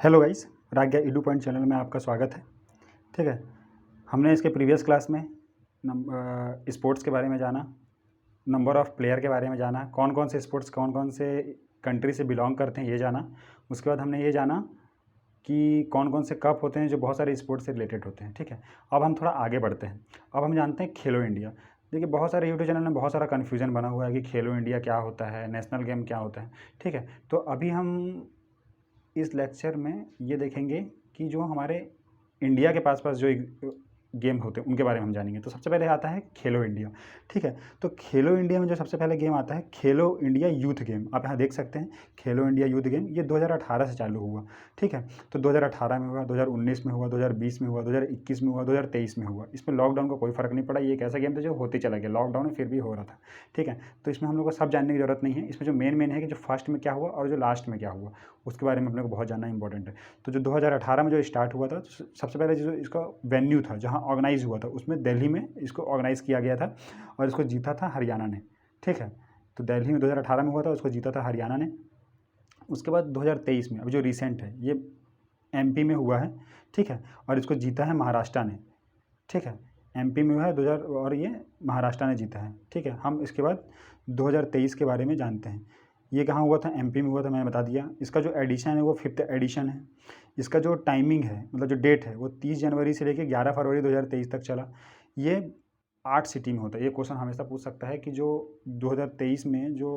Hello guys, राज्ञा Edu point channel में आपका स्वागत है। ठीक है, हमने इसके प्रीवियस क्लास में स्पोर्ट्स के बारे में जाना, नंबर ऑफ़ प्लेयर के बारे में जाना, कौन कौन से स्पोर्ट्स कौन कौन से कंट्री से बिलोंग करते हैं ये जाना। उसके बाद हमने ये जाना कि कौन कौन से कप होते हैं जो बहुत सारे स्पोर्ट्स से रिलेटेड होते हैं। ठीक है, अब हम थोड़ा आगे बढ़ते हैं। अब हम जानते हैं खेलो इंडिया। देखिए, बहुत सारे यूट्यूब चैनल में बहुत सारा कन्फ्यूजन बना हुआ है कि खेलो इंडिया क्या होता है, नेशनल गेम क्या होता है। ठीक है, तो अभी हम इस लेक्चर में ये देखेंगे कि जो हमारे इंडिया के पास जो गेम होते हैं उनके बारे में हम जानेंगे। तो सबसे पहले आता है खेलो इंडिया। ठीक है, तो खेलो इंडिया में जो सबसे पहले गेम आता है खेलो इंडिया यूथ गेम। आप यहाँ देख सकते हैं खेलो इंडिया यूथ गेम, ये 2018 से चालू हुआ। ठीक है, तो 2018 में हुआ, 2019 में हुआ, 2020 में हुआ, 2021 में हुआ, 2023 में हुआ। इसमें लॉकडाउन का कोई फ़र्क नहीं पड़ा। ये एक ऐसा गेम था जो होते चला गया, लॉकडाउन में फिर भी हो रहा था। ठीक है, तो इसमें हम लोग को सब जानने की ज़रूरत नहीं है। इसमें जो मेन है कि जो फर्स्ट में क्या हुआ और जो लास्ट में क्या हुआ उसके बारे में अपने को बहुत जानना इंपॉर्टेंट है। तो जो 2018 में जो स्टार्ट हुआ था, सबसे पहले जो इसका वेन्यू था जहाँ ऑर्गेनाइज हुआ था उसमें दिल्ली में इसको ऑर्गेनाइज किया गया था और इसको जीता था हरियाणा ने। ठीक है, तो दिल्ली में 2018 में हुआ था, उसको जीता था हरियाणा ने। उसके बाद 2023 में अभी जो रिसेंट है ये एमपी में हुआ है। ठीक है, और इसको जीता है महाराष्ट्र ने। ठीक है, एमपी में हुआ है 2000 और ये महाराष्ट्र ने जीता है। ठीक है, हम इसके बाद 2023 के बारे में जानते हैं। ये कहाँ हुआ था? एमपी में हुआ था, मैंने बता दिया। इसका जो एडिशन है वो 5th एडिशन है। इसका जो टाइमिंग है, मतलब जो डेट है, वो 30 जनवरी से लेकर 11 फरवरी 2023 तक चला। ये 8 सिटी में होता है। ये क्वेश्चन हमेशा पूछ सकता है कि जो 2023 में जो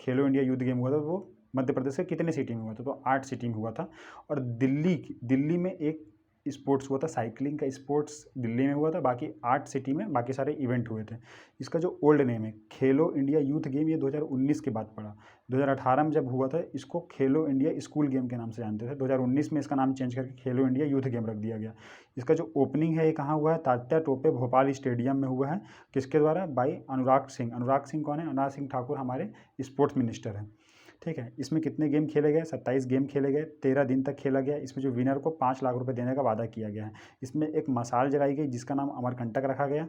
खेलो इंडिया यूथ गेम हुआ था वो मध्य प्रदेश के कितने सिटी में हुआ था? तो 8 सिटी में हुआ था। और दिल्ली में एक स्पोर्ट्स हुआ था, साइकिलिंग का स्पोर्ट्स दिल्ली में हुआ था। बाकी 8 सिटी में बाकी सारे इवेंट हुए थे। इसका जो ओल्ड नेम है खेलो इंडिया यूथ गेम, ये 2019 के बाद पड़ा। 2018 में जब हुआ था इसको खेलो इंडिया स्कूल गेम के नाम से जानते थे। 2019 में इसका नाम चेंज करके खेलो इंडिया यूथ गेम रख दिया गया। इसका जो ओपनिंग है ये कहाँ हुआ है? तात्या टोपे भोपाल स्टेडियम में हुआ है। किसके द्वारा? बाई अनुराग सिंह। अनुराग सिंह कौन है? अनुराग सिंह ठाकुर हमारे स्पोर्ट्स मिनिस्टर हैं। ठीक है, इसमें कितने गेम खेले गए? 27 गेम खेले गए, 13 दिन तक खेला गया। इसमें जो विनर को 5 लाख रुपए देने का वादा किया गया है। इसमें एक मसाल जलाई गई जिसका नाम अमरकंटक रखा गया।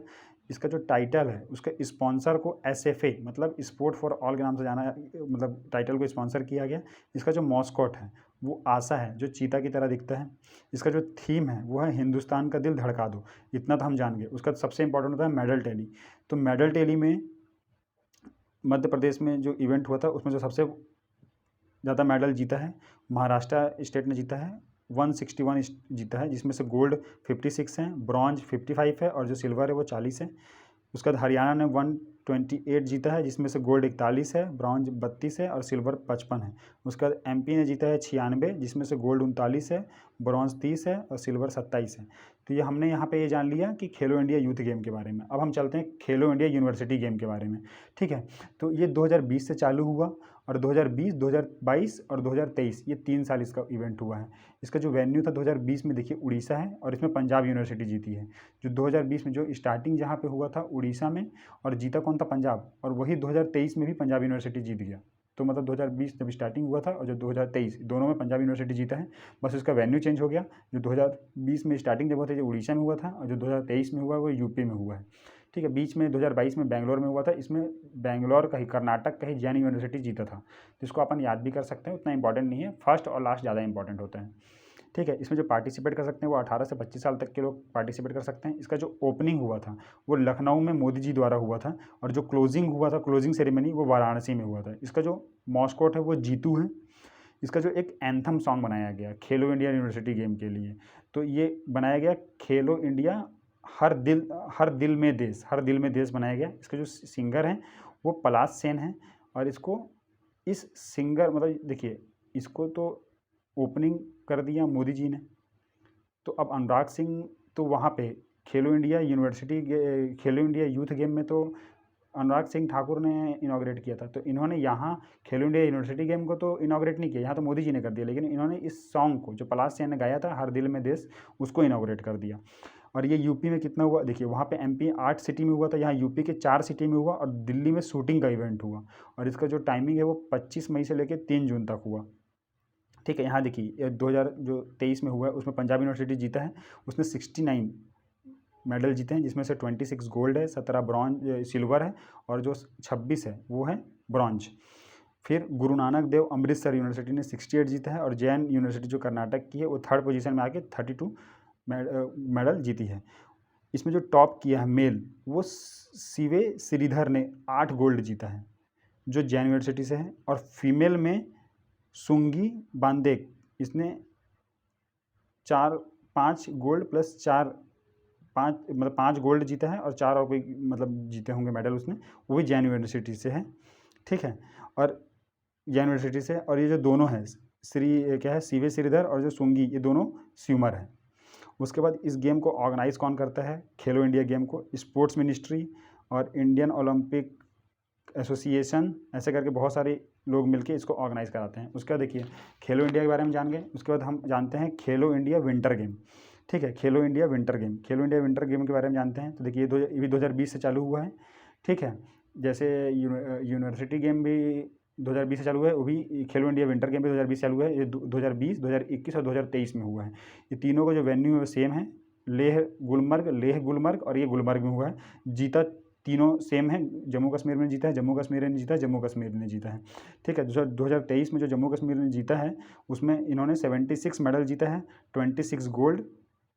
इसका जो टाइटल है उसके स्पॉन्सर को एसएफए मतलब स्पोर्ट फॉर ऑल के नाम से जाना, मतलब टाइटल को स्पॉन्सर किया गया। इसका जो मॉस्कॉट है वो आशा है जो चीता की तरह दिखता है। इसका जो थीम है वो है हिंदुस्तान का दिल धड़का दो। इतना तो हम जान गए। उसका सबसे इंपॉर्टेंट होता है मेडल टैली। तो मेडल टैली में मध्य प्रदेश में जो इवेंट हुआ था उसमें जो सबसे ज़्यादा मेडल जीता है महाराष्ट्र स्टेट ने जीता है। 161 जीता है, जिसमें से गोल्ड 56 है, ब्रॉन्ज 55 है और जो सिल्वर है वो 40 है। उसके बाद हरियाणा ने 128 जीता है, जिसमें से गोल्ड 41 है, ब्रॉन्ज 32 है और सिल्वर 55 है। उसके बाद एमपी ने जीता है 96, जिसमें से गोल्ड 39 है, ब्रॉन्ज 30 है और सिल्वर 27 है। तो ये हमने यहाँ पे ये जान लिया कि खेलो इंडिया यूथ गेम के बारे में। अब हम चलते हैं खेलो इंडिया यूनिवर्सिटी गेम के बारे में। ठीक है, तो ये 2020 से चालू हुआ और 2020, 2022 और 2023 ये 3 साल इसका इवेंट हुआ है। इसका जो वेन्यू था 2020 में देखिए उड़ीसा है और इसमें पंजाब यूनिवर्सिटी जीती है। जो 2020 में जो स्टार्टिंग जहाँ पे हुआ था उड़ीसा में और जीता कौन था? पंजाब। और वही 2023 में भी पंजाब यूनिवर्सिटी जीत गया। तो मतलब 2020 जब स्टार्टिंग हुआ था और जो 2023 दोनों में पंजाब यूनिवर्सिटी जीता है। बस उसका वेन्यू चेंज हो गया। जो 2020 में स्टार्टिंग जब हुआ था जो उड़ीसा में हुआ था और जो 2023 में हुआ वो यूपी में हुआ है। ठीक है, बीच में 2022 में बेंगलोर में हुआ था। इसमें बेंगलोर का ही, कर्नाटक का ही जैन यूनिवर्सिटी जीता था। जिसको अपन याद भी कर सकते हैं, उतना इंपॉर्टेंट नहीं है। फर्स्ट और लास्ट ज़्यादा इंपॉर्टेंट होता है। ठीक है, इसमें जो पार्टिसिपेट कर सकते हैं वो 18 से 25 साल तक के लोग पार्टिसिपेट कर सकते हैं। इसका जो ओपनिंग हुआ था वो लखनऊ में मोदी जी द्वारा हुआ था और जो क्लोजिंग हुआ था, क्लोजिंग सेरेमनी, वो वाराणसी में हुआ था। इसका जो मॉस्कोट है वो जीतू है। इसका जो एक एंथम सॉन्ग बनाया गया खेलो इंडिया यूनिवर्सिटी गेम के लिए, तो ये बनाया गया खेलो इंडिया हर दिल में देश, हर दिल में देश बनाया गया। इसके जो सिंगर हैं वो पलाश सेन हैं और इसको इस सिंगर मतलब देखिए इसको तो ओपनिंग कर दिया मोदी जी ने। तो अब अनुराग सिंह तो वहाँ पे खेलो इंडिया खेलो इंडिया यूथ गेम में तो अनुराग सिंह ठाकुर ने इनॉग्रेट किया था। तो इन्होंने यहाँ खेलो इंडिया यूनिवर्सिटी गेम को तो इनॉग्रेट नहीं किया, यहाँ तो मोदी जी ने कर दिया। लेकिन इन्होंने इस सॉन्ग को जो पलाश सेन ने गाया था हर दिल में देश, उसको इनॉग्रेट कर दिया। और ये यूपी में कितना हुआ देखिए, वहाँ पे एमपी 8 सिटी में हुआ था, यहाँ यूपी के 4 सिटी में हुआ और दिल्ली में शूटिंग का इवेंट हुआ। और इसका जो टाइमिंग है वो 25 मई से लेकर 3 जून तक हुआ। ठीक है, यहाँ देखिए 2023 में हुआ है उसमें पंजाब यूनिवर्सिटी जीता है। उसने 69 मेडल जीते हैं, जिसमें से 26 गोल्ड है, 17 ब्रॉन्ज सिल्वर है और जो 26 है वो है ब्रॉन्ज। फिर गुरु नानक देव अमृतसर यूनिवर्सिटी ने 68 जीता है, और जैन यूनिवर्सिटी जो कर्नाटक की है वो थर्ड पोजीशन में आके 32 मेडल जीती है। इसमें जो टॉप किया है मेल, वो सीवे श्रीधर ने 8 गोल्ड जीता है, जो जैन यूनिवर्सिटी से है। और फीमेल में सुंगी बांदेक, इसने 5 गोल्ड प्लस 5 गोल्ड जीता है, और 4 और कोई मतलब जीते होंगे मेडल उसने, वो भी जैन यूनिवर्सिटी से है, ठीक है। और जैन यूनिवर्सिटी से, और ये जो दोनों हैं क्या है, सीवे श्रीधर और जो सुंगी, ये दोनों स्विमर हैं। उसके बाद इस गेम को ऑर्गेनाइज कौन करता है, खेलो इंडिया गेम को स्पोर्ट्स मिनिस्ट्री और इंडियन ओलंपिक एसोसिएशन, ऐसे करके बहुत सारे लोग मिलके इसको ऑर्गेनाइज कराते हैं। उसके बाद देखिए खेलो इंडिया के बारे में जान गए। उसके बाद हम जानते हैं खेलो इंडिया विंटर गेम, ठीक है। खेलो इंडिया विंटर गेम, खेलो इंडिया विंटर गेम के बारे में जानते हैं। तो देखिए ये भी 2020 से चालू हुआ है, ठीक है। जैसे यूनिवर्सिटी गेम भी 2020 से चालू है, वो भी खेलो इंडिया विंटर गेम भी 2020 चालू है। ये 2020, 2021 और 2023 में हुआ है। ये तीनों का जो वेन्यू है वो सेम है, लेह गुलमर्ग और ये गुलमर्ग में हुआ है। जीता तीनों सेम है, जम्मू कश्मीर में जीता है, जम्मू कश्मीर ने जीता है, जम्मू कश्मीर ने जीता है, ठीक है। 2023 में जो जम्मू कश्मीर ने जीता है उसमें इन्होंने 76 मेडल जीता है, 26 गोल्ड,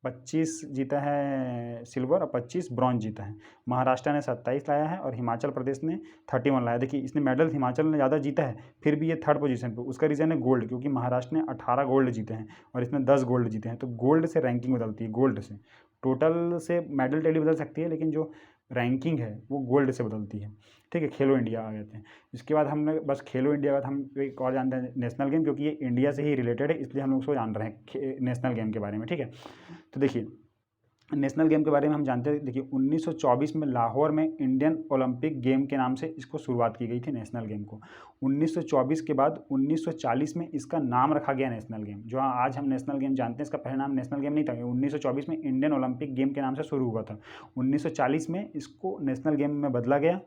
25 जीता है सिल्वर और 25 ब्रॉन्ज जीता है। महाराष्ट्र ने 27 लाया है और हिमाचल प्रदेश ने 31 लाया। देखिए इसने मेडल हिमाचल ने ज़्यादा जीता है, फिर भी ये थर्ड पोजीशन पे। उसका रीज़न है गोल्ड, क्योंकि महाराष्ट्र ने 18 गोल्ड जीते हैं और इसने 10 गोल्ड जीते हैं। तो गोल्ड से रैंकिंग बदलती है, गोल्ड से टोटल से मेडल टेली बदल सकती है, लेकिन जो रैंकिंग है वो गोल्ड से बदलती है, ठीक है। खेलो इंडिया आ जाते हैं। इसके बाद हमने बस खेलो इंडिया के बाद हम एक और जानते हैं नेशनल गेम, क्योंकि ये इंडिया से ही रिलेटेड है, इसलिए हम लोग उसको जान रहे हैं नेशनल गेम के बारे में, ठीक है। तो देखिए नेशनल गेम के बारे में हम जानते हैं। देखिए 1924 में लाहौर में इंडियन ओलंपिक गेम के नाम से इसको शुरुआत की गई थी, नेशनल गेम को। 1924 के बाद 1940 में इसका नाम रखा गया नेशनल गेम। जो आज हम नेशनल गेम जानते हैं, इसका पहला नाम नेशनल गेम नहीं था। 1924 में इंडियन ओलंपिक गेम के नाम से शुरू हुआ था। 1940 में इसको नेशनल गेम में बदला गया।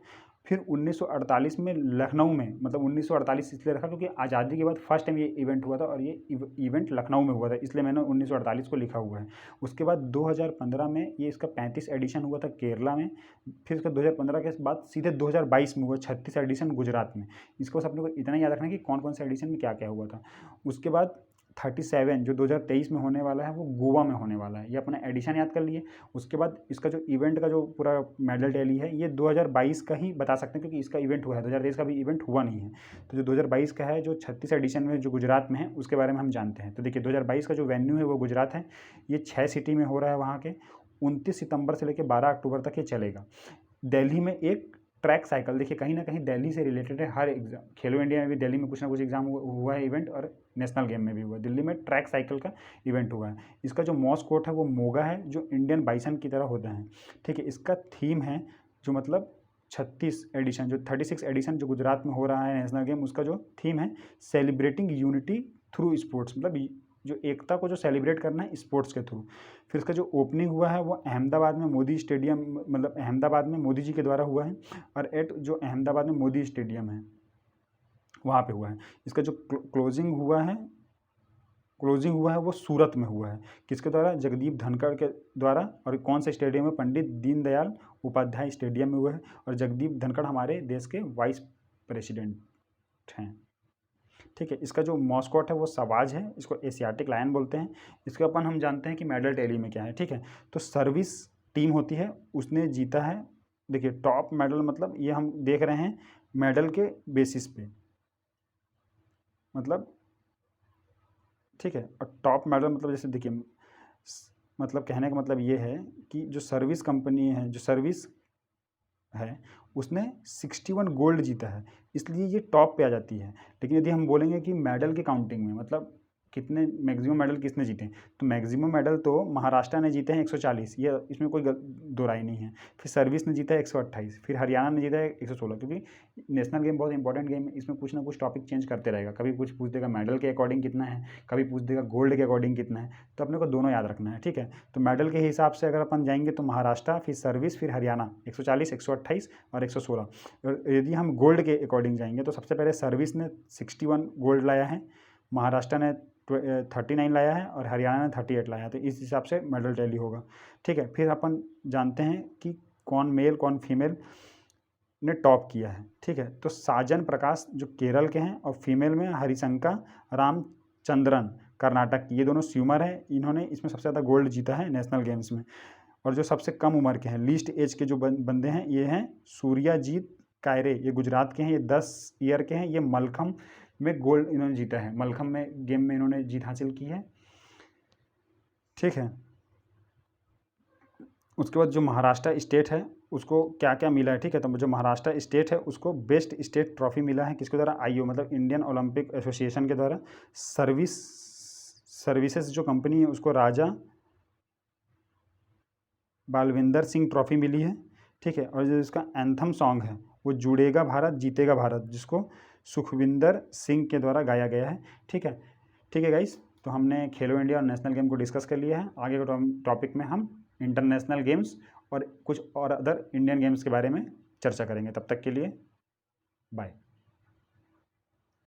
फिर 1948 में लखनऊ में, मतलब 1948 इसलिए रखा क्योंकि आज़ादी के बाद फर्स्ट टाइम ये इवेंट हुआ था, और ये इवेंट लखनऊ में हुआ था, इसलिए मैंने 1948 को लिखा हुआ है। उसके बाद 2015 में ये इसका 35 एडिशन हुआ था केरला में। फिर इसका 2015 के बाद सीधे 2022 में हुआ 36 एडिशन गुजरात में। इसको बस अपने को इतना याद रखना है कि कौन कौन से एडिशन में क्या क्या हुआ था। उसके बाद 37 जो 2023 में होने वाला है वो गोवा में होने वाला है, ये अपना एडिशन याद कर लिए। उसके बाद इसका जो इवेंट का जो पूरा मेडल टैली है ये 2022 का ही बता सकते हैं, क्योंकि इसका इवेंट हुआ है, 2023 का भी इवेंट हुआ नहीं है। तो जो 2022 का है, जो 36 एडिशन में जो गुजरात में है, उसके बारे में हम जानते हैं। तो देखिए 2022 का जो वेन्यू है वो गुजरात है। ये 6 सिटी में हो रहा है वहाँ के। 29 सितंबर से लेकर 12 अक्टूबर तक ये चलेगा। दिल्ली में एक ट्रैक साइकिल, देखिए कहीं ना कहीं दिल्ली से रिलेटेड है। हर एग्जाम, खेलो इंडिया में भी दिल्ली में कुछ ना कुछ एग्जाम हुआ है इवेंट, और नेशनल गेम में भी हुआ है। दिल्ली में ट्रैक साइकिल का इवेंट हुआ है। इसका जो मॉस्कोट है वो मोगा है, जो इंडियन बाइसन की तरह होता है, ठीक है। इसका थीम है जो मतलब 36 एडिशन जो गुजरात में हो रहा है नेशनल गेम, उसका जो थीम है सेलिब्रेटिंग यूनिटी थ्रू स्पोर्ट्स, मतलब जो एकता को जो सेलिब्रेट करना है स्पोर्ट्स के थ्रू। फिर इसका जो ओपनिंग हुआ है वो अहमदाबाद में मोदी स्टेडियम, मतलब अहमदाबाद में मोदी जी के द्वारा हुआ है, और जो अहमदाबाद में मोदी स्टेडियम है वहाँ पे हुआ है। इसका जो क्लोजिंग हुआ है वो सूरत में हुआ है। किसके द्वारा? जगदीप धनखड़ के द्वारा। और कौन से स्टेडियम में? पंडित दीनदयाल उपाध्याय स्टेडियम में हुआ है। और जगदीप धनखड़ हमारे देश के वाइस प्रेसिडेंट हैं, ठीक है। इसका जो मॉस्कॉट है वो सवाज है, इसको एशियाटिक लायन बोलते हैं। इसके अपन हम जानते हैं कि मेडल टैली में क्या है, ठीक है। तो सर्विस टीम होती है, उसने जीता है। देखिए टॉप मेडल, मतलब ये हम देख रहे हैं मेडल के बेसिस पे, मतलब ठीक है। और टॉप मेडल मतलब जैसे देखिए, मतलब कहने का मतलब ये है कि जो सर्विस कंपनी है, जो सर्विस है, उसने 61 गोल्ड जीता है, इसलिए ये टॉप पे आ जाती है। लेकिन यदि हम बोलेंगे कि मेडल की काउंटिंग में, मतलब कितने मैक्सिमम मेडल किसने जीते हैं, तो मैक्सिमम मेडल तो महाराष्ट्र ने जीते हैं 140, ये इसमें कोई दो राय नहीं है। फिर सर्विस ने जीता है 128, फिर हरियाणा ने जीता है 116। क्योंकि नेशनल गेम बहुत इंपॉर्टेंट गेम है, इसमें कुछ ना कुछ टॉपिक चेंज करते रहेगा। कभी कुछ पूछ देगा मेडल के अकॉर्डिंग कितना है, कभी पूछ देगा गोल्ड के अकॉर्डिंग कितना है, तो अपने को दोनों याद रखना है, ठीक है। तो मेडल के हिसाब से अगर अपन जाएंगे तो महाराष्ट्र, फिर सर्विस, फिर हरियाणा 140, 128 और 116। और यदि हम गोल्ड के अकॉर्डिंग जाएंगे तो सबसे पहले सर्विस ने 61 गोल्ड लाया है, महाराष्ट्र ने 39 लाया है, और हरियाणा ने 38 लाया है। तो इस हिसाब से मेडल टैली होगा, ठीक है। फिर अपन जानते हैं कि कौन मेल कौन फीमेल। ने टॉप किया है, ठीक है। तो साजन प्रकाश जो केरल के हैं, और फीमेल में हरिशंका रामचंद्रन कर्नाटक की, ये दोनों स्विमर हैं, इन्होंने इसमें सबसे ज़्यादा गोल्ड जीता है नेशनल गेम्स में। और जो सबसे कम उम्र के हैं, लीस्ट एज के जो बंदे हैं, ये हैं सूर्याजीत कायरे, ये गुजरात के हैं, ये 10 ईयर के हैं, ये मलखम में गोल्ड इन्होंने जीता है, मलखम में गेम में इन्होंने जीत हासिल की है, ठीक है। उसके बाद जो महाराष्ट्र स्टेट है उसको क्या क्या मिला है, ठीक है। तो जो महाराष्ट्र स्टेट है उसको बेस्ट स्टेट ट्रॉफी मिला है, किसके द्वारा, आईओ मतलब इंडियन ओलंपिक एसोसिएशन के द्वारा। सर्विसेज जो कंपनी है उसको राजा बालविंदर सिंह ट्रॉफी मिली है, ठीक है। और जो इसका एंथम सॉन्ग है वो जुड़ेगा भारत जीतेगा भारत, जिसको सुखविंदर सिंह के द्वारा गाया गया है, ठीक है। ठीक है गाइस, तो हमने खेलो इंडिया और नेशनल गेम को डिस्कस कर लिया है। आगे के टॉपिक में हम इंटरनेशनल गेम्स और कुछ और अदर इंडियन गेम्स के बारे में चर्चा करेंगे। तब तक के लिए बाय।